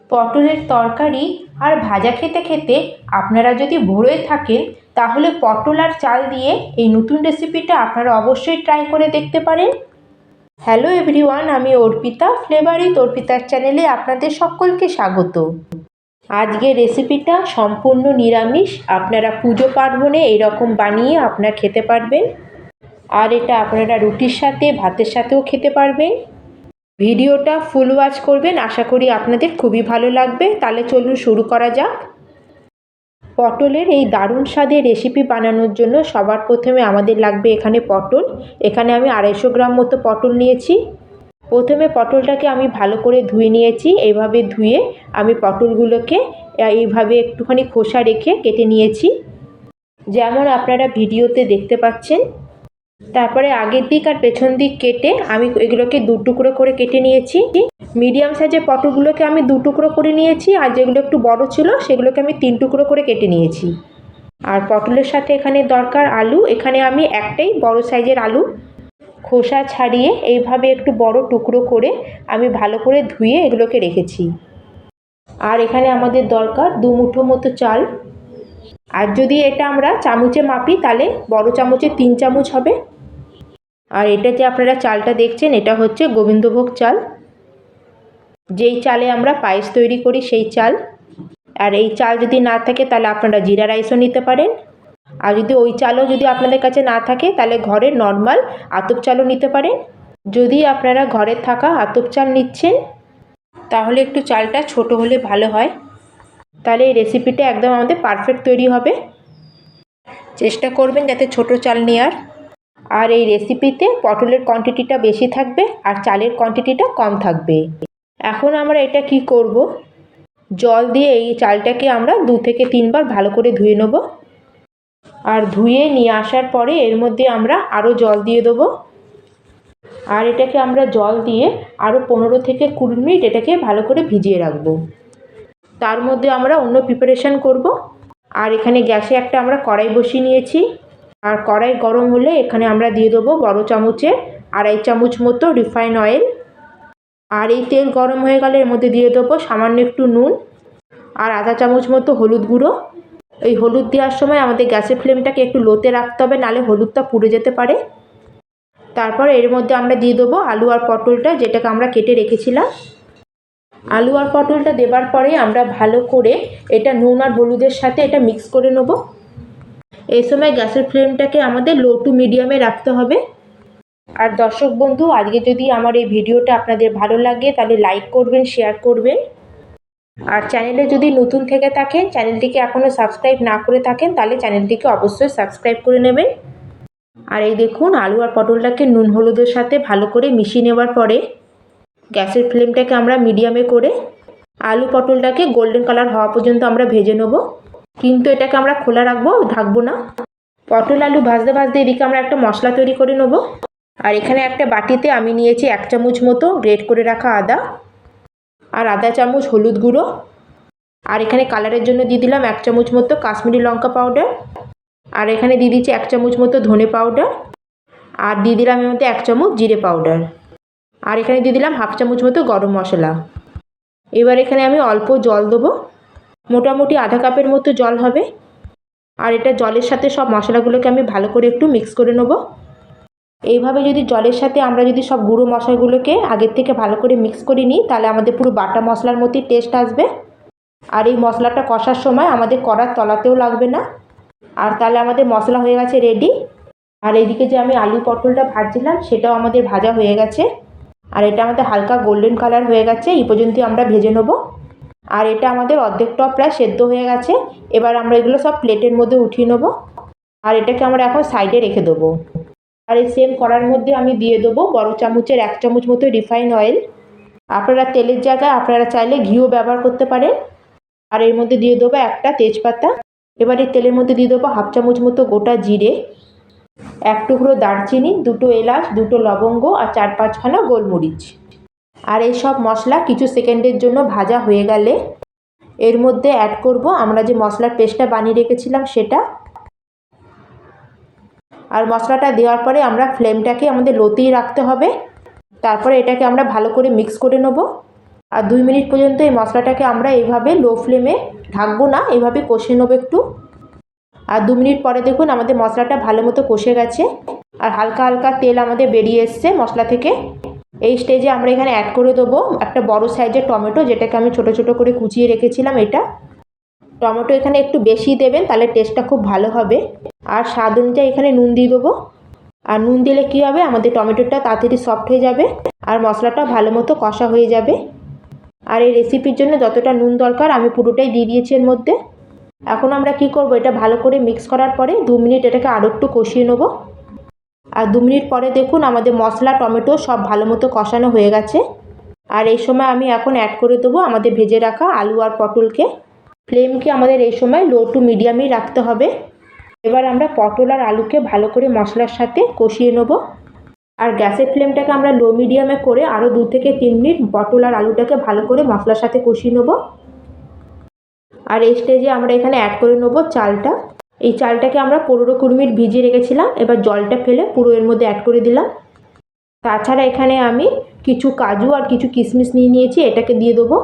পটলের তরকারি আর ভাজা খেতে খেতে আপনারা যদি ভরে থাকেন, তাহলে পটল আর চাল দিয়ে এই নতুন রেসিপিটা আপনারা অবশ্যই ট্রাই করে দেখতে পারেন। হ্যালো এভরিওয়ান, আমি অর্পিতা, ফ্লেভার উইথ অর্পিতার চ্যানেলে আপনাদের সকলকে স্বাগত। আজকের রেসিপিটা সম্পূর্ণ নিরামিষ। আপনারা পুজো পার্বণে এরকম বানিয়ে আপনারা খেতে পারবেন, আর এটা আপনারা রুটির সাথে ভাতের সাথেও খেতে পারবেন। ভিডিওটা ফুল ওয়াচ করবেন, আশা করি আপনাদের খুবই ভালো লাগবে। তাহলে চলুন শুরু করা যাক। পটলের এই দারুণ স্বাদের রেসিপি বানানোর জন্য সবার প্রথমে আমাদের লাগবে এখানে পটল। এখানে আমি 250 গ্রাম মতো পটল নিয়েছি। প্রথমে পটলটাকে আমি ভালো করে ধুয়ে নিয়েছি। এইভাবে ধুয়ে আমি পটলগুলোকে এইভাবে একটুখানি খোসা রেখে কেটে নিয়েছি, যেমন আপনারা ভিডিওতে দেখতে পাচ্ছেন। তারপরে আগের দিক আর পেছন দিক কেটে আমি এগুলোকে 2 টুকরো করে কেটে নিয়েছি। মিডিয়াম সাইজের পটলগুলোকে আমি 2 টুকরো করে নিয়েছি, আর যেগুলো একটু বড় ছিল সেগুলোকে আমি 3 টুকরো করে কেটে নিয়েছি। আর পটলের সাথে এখানে দরকার আলু। এখানে আমি একটাই বড় সাইজের আলু খোসা ছাড়িয়ে এইভাবে একটু বড় টুকরো করে আমি ভালো করে ধুয়ে এগুলোকে রেখেছি। আর এখানে আমাদের দরকার 2 মুঠো মতো চাল। আর যদি এটা আমরা চামচে মাপি তাহলে বড় চামচে 3 চামচ হবে। আর এটা যে আপনারা চালটা দেখছেন, এটা হচ্ছে গোবিন্দভোগ চাল, যেই চালে আমরা পায়েস তৈরি করি সেই চাল। আর এই চাল যদি না থাকে তাহলে আপনারা জিরা রাইসও নিতে পারেন। আর যদি ওই চালও যদি আপনাদের কাছে না থাকে তাহলে ঘরের নর্মাল আতপ চালও নিতে পারেন। যদি আপনারা ঘরের থাকা আতপ চাল নিচ্ছেন তাহলে একটু চালটা ছোট হলে ভালো হয়, তাহলে এই রেসিপিটা একদম আমাদের পারফেক্ট তৈরি হবে। চেষ্টা করবেন যাতে ছোট চাল নেওয়ার। আর এই রেসিপিতে পটলের কোয়ান্টিটিটা বেশি থাকবে আর চালের কোয়ান্টিটিটা কম থাকবে। এখন আমরা এটা কি করব, জল দিয়ে এই চালটাকে আমরা 2 থেকে 3 বার ভালো করে ধুয়ে নেব। আর ধুয়ে নিয়ে আসার পরে এর মধ্যে আমরা আরও জল দিয়ে দেবো। আর এটাকে আমরা জল দিয়ে আরও 15 থেকে 20 মিনিট এটাকে ভালো করে ভিজিয়ে রাখবো। তার মধ্যে আমরা অন্য প্রিপারেশান করব। আর এখানে গ্যাসে একটা আমরা কড়াই বসিয়ে নিয়েছি। আর কড়াই গরম হলে এখানে আমরা দিয়ে দেবো বড় চামচে 2.5 চামচ মতো রিফাইন অয়েল। আর এই তেল গরম হয়ে গেলে এর মধ্যে দিয়ে দেবো সামান্য একটু নুন আর আধা চামচ মতো হলুদ গুঁড়ো। এই হলুদ দেওয়ার সময় আমাদের গ্যাসের ফ্লেমটাকে একটু লোতে রাখতে হবে, নাহলে হলুদটা পুড়ে যেতে পারে। তারপর এর মধ্যে আমরা দিয়ে দেবো আলু আর পটলটা, যেটাকে আমরা কেটে রেখেছিলাম। আলু আর পটলটা দেবার পরে আমরা ভালো করে এটা নুন আর হলুদের সাথে এটা মিক্স করে নেব। এই সময় গ্যাসের ফ্লেমটাকে আমাদের লো টু মিডিয়ামে রাখতে হবে। আর দর্শক বন্ধু, আজকে যদি আমার এই ভিডিওটা আপনাদের ভালো লাগে তাহলে লাইক করবেন, শেয়ার করবেন। আর চ্যানেলে যদি নতুন থেকে থাকেন, চ্যানেলটিকে এখনও সাবস্ক্রাইব না করে থাকেন, তাহলে চ্যানেলটিকে অবশ্যই সাবস্ক্রাইব করে নেবেন। আর এই দেখুন, আলু আর পটলটাকে নুন হলুদের সাথে ভালো করে মিশিয়ে নেওয়ার পরে গ্যাসের ফ্লেমটাকে আমরা মিডিয়ামে করে আলু পটলটাকে গোল্ডেন কালার হওয়া পর্যন্ত আমরা ভেজে নেব। কিন্তু এটাকে আমরা খোলা রাখবো, ঢাকবো না। পটল আলু ভাজতে ভাজতে এদিকে আমরা একটা মশলা তৈরি করে নেব। আর এখানে একটা বাটিতে আমি নিয়েছি 1 চামচ মতো গ্রেট করে রাখা আদা, আর আধা চামচ হলুদ গুঁড়ো। আর এখানে কালারের জন্য দিয়ে দিলাম 1 চামচ মতো কাশ্মীরি লঙ্কা পাউডার। আর এখানে দিয়ে দিচ্ছি 1 চামচ মতো ধনে পাউডার। আর দিয়ে দিলাম এর মধ্যে 1 চামচ জিরে পাউডার। আর এখানে দিয়ে দিলাম 1/2 চামচ মতো গরম মশলা। এবার এখানে আমি অল্প জল দেবো, মোটামুটি আধা কাপের মতো জল হবে। আর এটা জলের সাথে সব মশলাগুলোকে আমি ভালো করে একটু মিক্স করে নেব। এইভাবে যদি জলের সাথে আমরা যদি সব গুঁড়ো মশলাগুলোকে আগের থেকে ভালো করে মিক্স করে নিই, তাহলে আমাদের পুরো বাটা মশলার মতোই টেস্ট আসবে। আর এই মশলাটা কষার সময় আমাদের কড়ার তলাতেও লাগবে না। আর তাহলে আমাদের মশলা হয়ে গেছে রেডি। আর এইদিকে যে আমি আলু পটলটা ভাজছিলাম সেটাও আমাদের ভাজা হয়ে গেছে। আর এটা আমাদের হালকা গোল্ডেন কালার হয়ে গেছে, এই পর্যন্ত আমরা ভেজে নেব। আর এটা আমাদের অর্ধেকটাও প্রায় সেদ্ধ হয়ে গেছে। এবার আমরা এগুলো সব প্লেটের মধ্যে উঠিয়ে নেব। আর এটাকে আমরা এখন সাইডে রেখে দেবো। আর এই সেম কড়ার মধ্যে আমি দিয়ে দেবো বড় চামচের 1 চামচ মতো রিফাইন অয়েল। আপনারা তেলের জায়গায় আপনারা চাইলে ঘিও ব্যবহার করতে পারেন। আর এর মধ্যে দিয়ে দেবো একটা তেজপাতা। এবার এই তেলের মধ্যে দিয়ে দেবো 1/2 চামচ মতো গোটা জিরে, 1 টুকরো দারচিনি, 2টো এলাচ, 2টো লবঙ্গ আর 4-5 খানা গোলমরিচ। আর এই সব মশলা কিছু সেকেন্ডের জন্য ভাজা হয়ে গেলে এর মধ্যে অ্যাড করব আমরা যে মশলার পেস্টটা বানিয়ে রেখেছিলাম সেটা। আর মশলাটা দেওয়ার পরে আমরা ফ্লেমটাকে আমাদের লোতেই রাখতে হবে। তারপরে এটাকে আমরা ভালো করে মিক্স করে নেব। আর 2 মিনিট পর্যন্ত এই মশলাটাকে আমরা এইভাবে লো ফ্লেমে ঢাকবো না, এইভাবে কষিয়ে নেবো একটু। আর 2 মিনিট পরে দেখুন আমাদের মশলাটা ভালো মতো কষে গেছে আর হালকা হালকা তেল আমাদের বেরিয়ে এসছে মশলা থেকে। এই স্টেজে আমরা এখানে অ্যাড করে দেবো একটা বড় সাইজের টমেটো, যেটাকে আমি ছোট ছোট করে কুচিয়ে রেখেছিলাম। এটা টমেটো এখানে একটু বেশি দেবেন, তাহলে টেস্টটা খুব ভালো হবে। আর স্বাদ অনুযায়ী এখানে নুন দিয়ে দেবো। আর নুন দিলে কী হবে, আমাদের টমেটোটা তাড়াতাড়ি সফট হয়ে যাবে আর মশলাটা ভালো মতো কষা হয়ে যাবে। আর এই রেসিপির জন্য যতটা নুন দরকার আমি পুরোটাই দিয়ে দিয়েছি এর মধ্যে। এখন আমরা কি করব, এটা ভালো করে মিক্স করার পরে 2 মিনিট এটাকে আরও একটু কষিয়ে নেব। আর 2 মিনিট পরে দেখুন আমাদের মশলা টমেটো সব ভালো মতো কষানো হয়ে গেছে। আর এই সময় আমি এখন অ্যাড করে দেবো আমাদের ভেজে রাখা আলু আর পটলকে। ফ্লেমকে আমাদের এই সময় লো টু মিডিয়ামেই রাখতে হবে। এবার আমরা পটল আর আলুকে ভালো করে মশলার সাথে কষিয়ে নেব। আর গ্যাসের ফ্লেমটাকে আমরা লো মিডিয়ামে করে আরও 2 থেকে 3 মিনিট পটল আর আলুটাকে ভালো করে মশলার সাথে কষিয়ে নেব। আর এই স্টেজে আমরা এখানে অ্যাড করে নেব চালটা। এই চালটাকে আমরা 15-20 মিনিট ভিজিয়ে রেখেছিলাম, এবার জলটা ফেলে পুরো এর মধ্যে অ্যাড করে দিলাম। তাছাড়া এখানে আমি কিছু কাজু আর কিছু কিশমিশ নিয়ে নিয়েছি, এটাকে দিয়ে দেবো।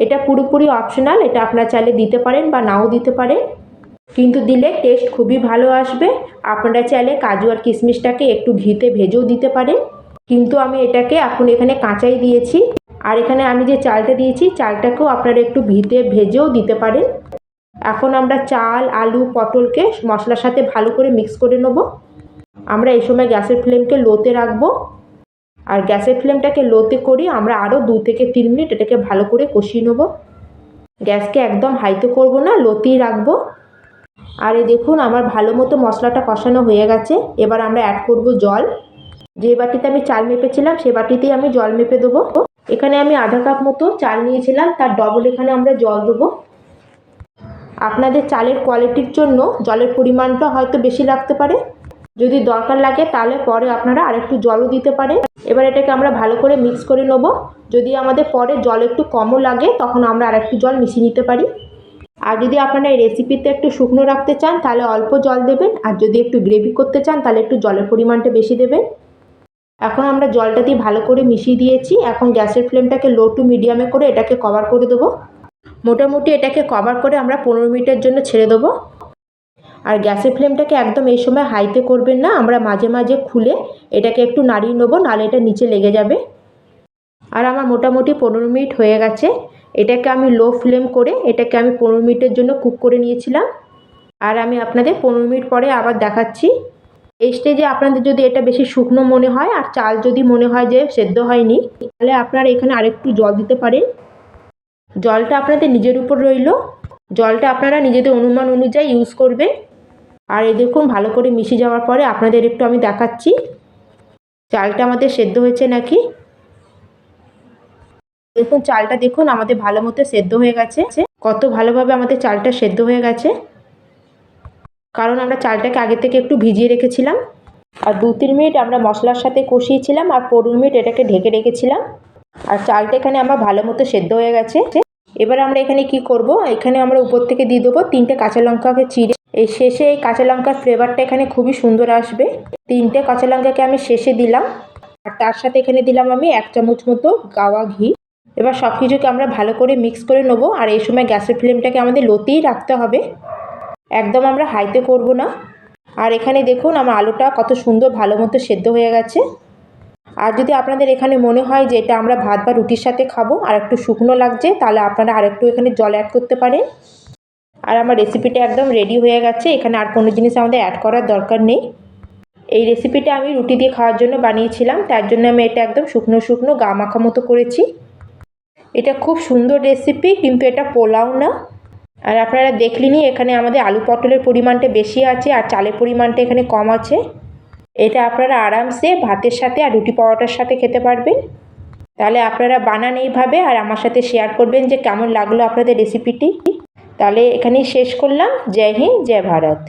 এটা পুরোপুরি অপশনাল, এটা আপনারা চাইলে দিতে পারেন বা নাও দিতে পারেন, কিন্তু দিলে টেস্ট খুবই ভালো আসবে। আপনারা চাইলে কাজু আর কিশমিশটাকে একটু ঘিতে ভেজেও দিতে পারেন, কিন্তু আমি এটাকে এখন এখানে কাঁচাই দিয়েছি। আর এখানে আমি যে চালটা দিয়েছি চালটাকেও আপনারা একটু ঘিতে ভেজেও দিতে পারেন। এখন আমরা চাল আলু পটলকে মশলার সাথে ভালো করে মিক্স করে নেব। আমরা এই সময় গ্যাসের ফ্লেমকে লোতে রাখবো। আর গ্যাসের ফ্লেমটাকে লোতে করি আমরা আরও 2 থেকে 3 মিনিট এটাকে ভালো করে কষিয়ে নেব। গ্যাসকে একদম হাইতে করব না, লোতেই রাখবো। আর এই দেখুন আমার ভালো মতো মশলাটা কষানো হয়ে গেছে। এবার আমরা অ্যাড করব জল। যে বাটিতে আমি চাল মেপেছিলাম সে বাটিতেই আমি জল মেপে দেবো। এখানে আমি আধা কাপ মতো চাল নিয়েছিলাম, তার ডবল এখানে আমরা জল দেবো। আপনাদের চালের কোয়ালিটির জন্য জলের পরিমাণটা হয়তো বেশি লাগতে পারে, যদি দরকার লাগে তাহলে পরে আপনারা আরেকটু জলও দিতে পারেন। এবার এটাকে আমরা ভালো করে মিক্স করে নেব। যদি আমাদের পরে জল একটু কমও লাগে তখন আমরা আরেকটু জল মিশিয়ে নিতে পারি। আর যদি আপনারা এই রেসিপিতে একটু শুকনো রাখতে চান তাহলে অল্প জল দেবেন, আর যদি একটু গ্রেভি করতে চান তাহলে একটু জলের পরিমাণটা বেশি দেবেন। এখন আমরা জলটা দিয়ে ভালো করে মিশিয়ে দিয়েছি। এখন গ্যাসের ফ্লেমটাকে লো টু মিডিয়ামে করে এটাকে কভার করে দেবো। মোটামুটি এটাকে কভার করে আমরা 15 মিনিটের জন্য ছেড়ে দেবো। আর গ্যাসের ফ্লেমটাকে একদম এই সময় হাইতে করবেন না, আমরা মাঝে মাঝে খুলে এটাকে একটু নাড়িয়ে নেবো, নাহলে এটা নিচে লেগে যাবে। আর আমার মোটামুটি 15 মিনিট হয়ে গেছে। এটাকে আমি লো ফ্লেম করে এটাকে আমি 15 মিনিটের জন্য কুক করে নিয়েছিলাম। আর আমি আপনাদের 15 মিনিট পরে আবার দেখাচ্ছি। এই স্টেজে আপনাদের যদি এটা বেশি শুকনো মনে হয় আর চাল যদি মনে হয় যে সেদ্ধ হয়নি, তাহলে আপনারা এখানে আরেকটু জল দিতে পারেন। জলটা আপনাদের নিজের উপর রইল, জলটা আপনারা নিজেদের অনুমান অনুযায়ী ইউজ করবেন। আর এই দেখুন ভালো করে মিশে যাওয়ার পরে আপনাদের একটু আমি দেখাচ্ছি চালটা আমাদের সেদ্ধ হয়েছে নাকি। দেখুন চালটা দেখুন আমাদের ভালো মতো সেদ্ধ হয়ে গেছে। কত ভালোভাবে আমাদের চালটা সেদ্ধ হয়ে গেছে, কারণ আমরা চালটাকে আগে থেকে একটু ভিজিয়ে রেখেছিলাম। আর 2-3 মিনিট আমরা মশলার সাথে কষিয়েছিলাম আর 15 মিনিট এটাকে ঢেকে রেখেছিলাম। আর চালটা এখানে আমার ভালো মতো সেদ্ধ হয়ে গেছে। এবার আমরা এখানে কি করব, এখানে আমরা উপর থেকে দিয়ে দেবো 3টে কাঁচা লঙ্কাকে চিড়ে। এই শেষে এই কাঁচা লঙ্কার ফ্লেভারটা এখানে খুবই সুন্দর আসবে। 3টে কাঁচা লঙ্কাকে আমি শেষে দিলাম। আর তার সাথে এখানে দিলাম আমি 1 চামচ মতো গাওয়া ঘি। এবার সব কিছুকে আমরা ভালো করে মিক্স করে নেব। আর এই সময় গ্যাসের ফ্লেমটাকে আমাদের লোতেই রাখতে হবে, একদম আমরা হাইতে করব না। আর এখানে দেখুন আমার আলুটা কত সুন্দর ভালো মতো সেদ্ধ হয়ে গেছে। আর যদি আপনাদের এখানে মনে হয় যে এটা আমরা ভাত বা রুটির সাথে খাবো আর একটু শুকনো লাগছে, তাহলে আপনারা আরেকটু এখানে জল অ্যাড করতে পারেন। আর আমার রেসিপিটা একদম রেডি হয়ে গেছে, এখানে আর কোনো জিনিস আমাদের অ্যাড করার দরকার নেই। এই রেসিপিটা আমি রুটি দিয়ে খাওয়ার জন্য বানিয়েছিলাম, তার জন্য আমি এটা একদম শুকনো শুকনো গা মাখা মতো করেছি। এটা খুব সুন্দর রেসিপি, কিন্তু এটা পোলাও না। আর আপনারা দেখলেনই এখানে আমাদের আলু পটলের পরিমাণটা বেশি আছে আর চালের পরিমাণটা এখানে কম আছে। এটা আপনারা আরামসে ভাতের সাথে আর রুটি পরোটার সাথে খেতে পারবেন। তাহলে আপনারা বানান এইভাবে আর আমার সাথে শেয়ার করবেন যে কেমন লাগলো আপনাদের রেসিপিটি। তাহলে এখানেই শেষ করলাম। জয় হিন্দ, জয় ভারত।